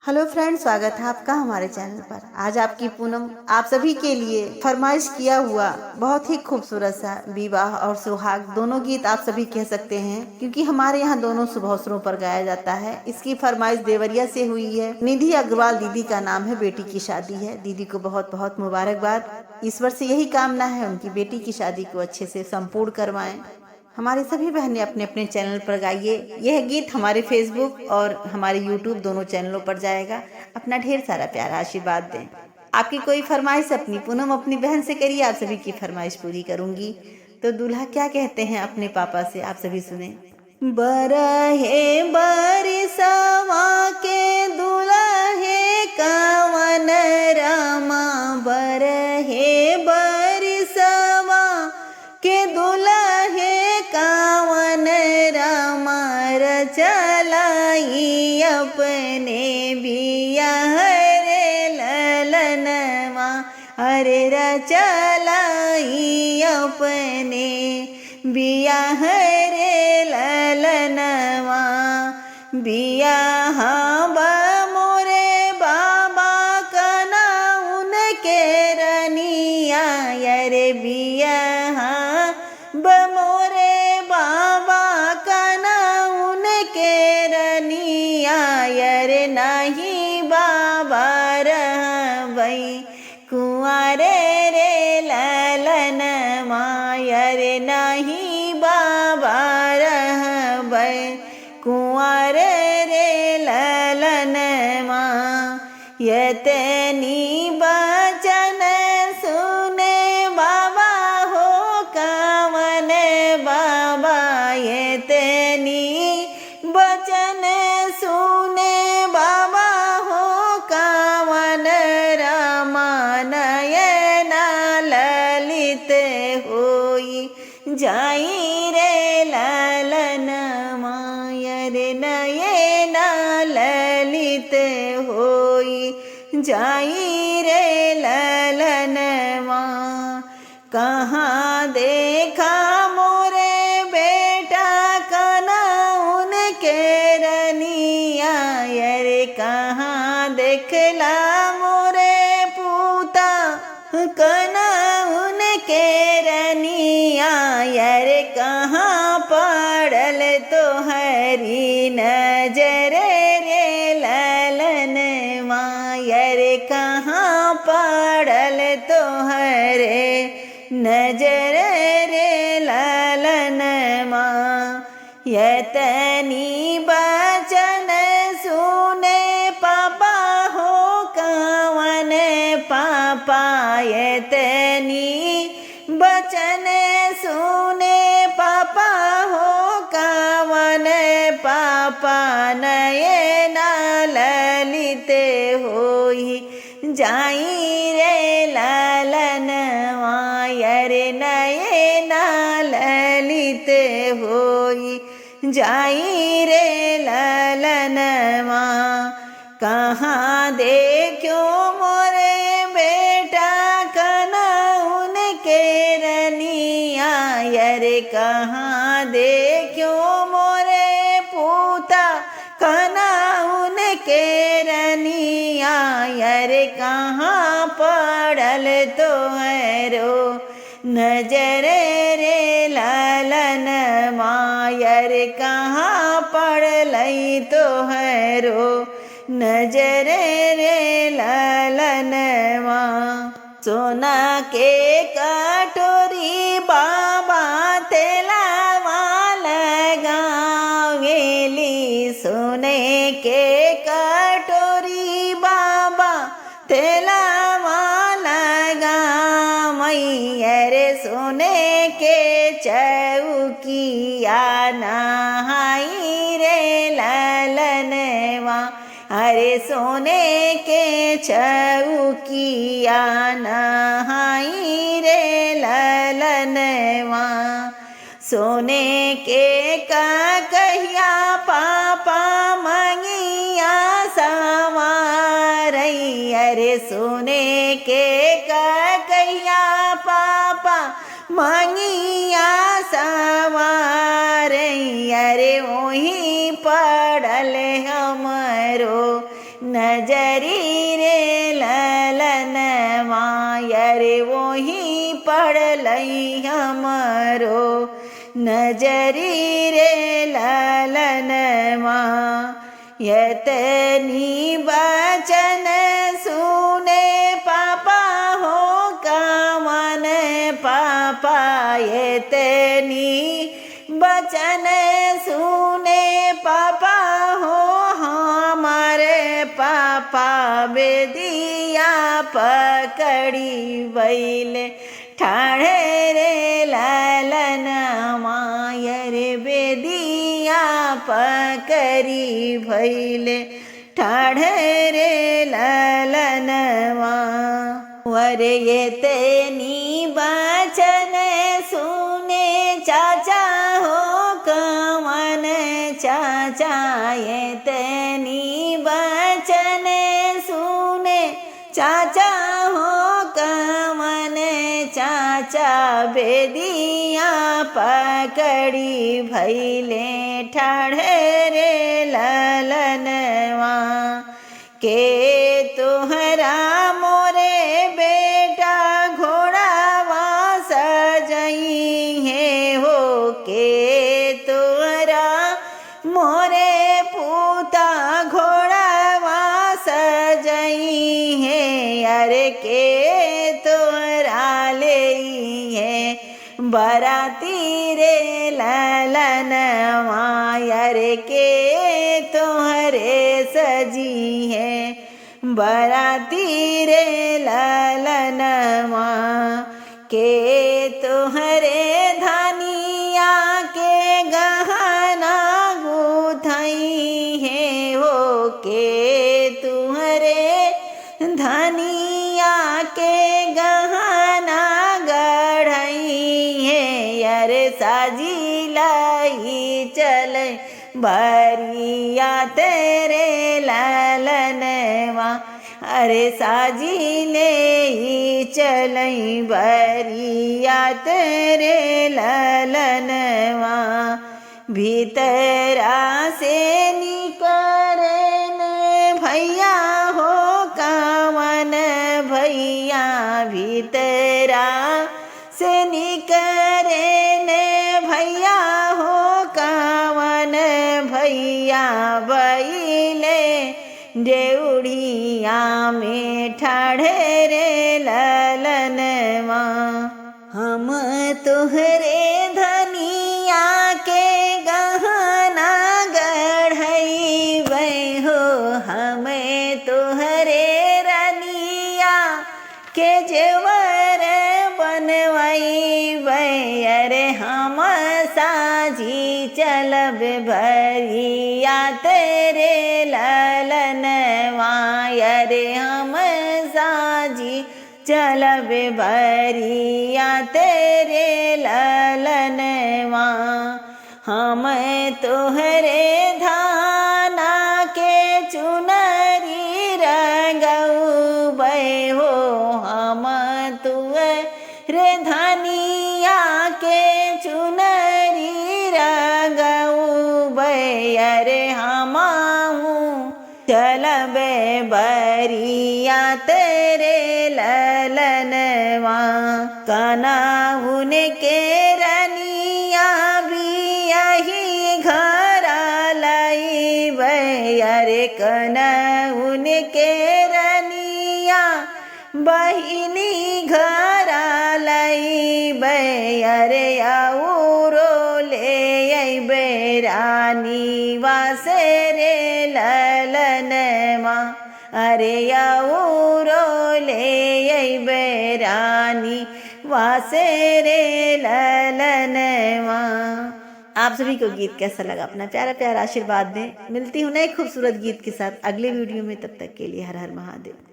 Hello friends, स्वागत है आपका हमारे चैनल पर। आज आपकी पूनम आप सभी के लिए फरमाइश किया हुआ बहुत ही खूबसूरत सा विवाह और सुहाग दोनों गीत आप सभी कह सकते हैं, क्योंकि हमारे यहाँ दोनों शुभ अवसरों पर गाया जाता है। इसकी फरमाइश देवरिया से हुई है। निधि अग्रवाल दीदी का नाम है, बेटी की शादी है। दीदी को बहुत बहुत मुबारकबाद। ईश्वर से यही कामना है उनकी बेटी की शादी को अच्छे से संपूर्ण करवाएं। हमारी सभी बहनें अपने अपने चैनल पर गाइए। यह गीत हमारे फेसबुक और हमारे यूट्यूब दोनों चैनलों पर जाएगा। अपना ढेर सारा प्यारा आशीर्वाद दें। आपकी कोई फरमाइश अपनी पूनम अपनी बहन से करिए, आप सभी की फरमाइश पूरी करूंगी। तो दूल्हा क्या कहते हैं अपने पापा से, आप सभी सुने। बरहे बरसवा के दुल्हे कवन रामा, बरहे बरसवा के दुल्हे कावन रामा, चलाई अपने बियाह रे ललनवा, अरे चलाई अपने बियाह रे ललनवा। बियाह मोरे बाबा कना उनके रनिया, अरे बियाह बमोरे बाबा कना उनके रनिया, अरे नहीं बाबा रहबई कुंवारे रे ललनवा, अरे नहीं बाबा रहबई कुंवारे रे ललनवा। यतनी बचन सुने बाबा हो कवन बाबा, यतनी बचन सुने बाबा हो कवन रामा, नयना ललित होई जाई रे ललनवा, अरे नयना ललित होई जाई रे ललनवा। कहाँ देखा मोरे बेटा कना उनके रनिया, अरे कहाँ देखला मोरे पूता कना उनके रनिया, अरे कहाँ पड़ल तो हरी नजर रे ललनवा, अरे कहाँ पड़ल तो हरे नजर रे ललनवा। यतनी बचन सुने पापा हो कवन पापा, यतनी बचन सुने पापा हो कवन पापा, नयना ललित होई जाई रे ललनवा, अरे नयना ललित होई जाई रे ललनवा। कहाँ देखो मोरे बेटा कना उनके रनिया, अरे कहाँ देखो मोरे पूता कना उनके रनिया, अरे कहाँ पड़ल तो हैरो नजर रे ललनवा, अरे कहाँ पड़लई तो हैरो नजर रे ललनवा। सोना के कटोरी बाबा तेलावा लगावेली, सोने के कटोरी बाबा तेलावा लगावई, अरे सोने के चौकिया नहाई रे ललनवा, अरे सोने के चौकिया नहाई रे ललनवा। सोने के का कहिया पापा मंगिया सवारई, अरे सोने के का कहिया पापा मंगिया सवारई, अरे वहीं पड़ल हमरो नजरी रे ललनवा यारे वही पढ़ लई हमरो नजरी रे ललनवा यतनी बचन सुने पापा हो कवन पापा यतनी बचन सुने पापा हो हमारे पापा बेदिया पकड़ी बैले ठाणे रे ललनवा यारे बेदिया पकड़ी भैले ठाणे रे ललनवा वरे ये तेनी बचन सुने चाचा हो कवन चाचा ये तेनी बचन सुने चाचा हो कवन चाचा बेदिया पकड़ी भैले ठाणे रे ललनवा के तोहरा मोरे बेटा घोड़ावा सजई है हो के तोहरा मोरे पूता घोड़ावा सजई है अरे के तोहरा ले है बराती रे ललनवा यारे के तोहरे सजी है बराती रे ललनवा के तोहरे धनिया के गहना गुथई है हो के तुहरे धनिया के गहना गढ़ई है यार साजी लाई चले बरिया तेरे ललनवा अरे साजी ले चलई बरिया तेरे ललनवा भीतरा से निकरे ने भैया हो कवन भैया भीतरा से निकरे ने भैया हो कवन भैया बैले देउड़िया में ठाढ़े रे ललनवा हम तुहरे धनिया के गहना गढ़ई वै हो हमें तुहरे रनिया के जेवर बनवाई वै अरे हम साजी चलब भरिया तेरे ललनवा अरे हम साजी चलब भरिया तेरे ललनवा हम तोहरे धाना के चुनरी रंगऊ बै हो हम तुहरे धनिया के चुनरी रंगऊ बै अरे हमाहू चलब बरिया तेरे ललनवा कनाउन के रनिया भी यही घर लाई बै अरे कनाउन के रनिया बहिनी घर लाई बै अरे औरो ले अइबै रानी वासे रे ललनवा अरे औरो ले अइबै रानी वासे रे ललनवा। आप सभी को गीत कैसा लगा अपना प्यारा प्यारा आशीर्वाद दें। मिलती हूँ नए खूबसूरत गीत के साथ अगले वीडियो में, तब तक के लिए हर हर महादेव।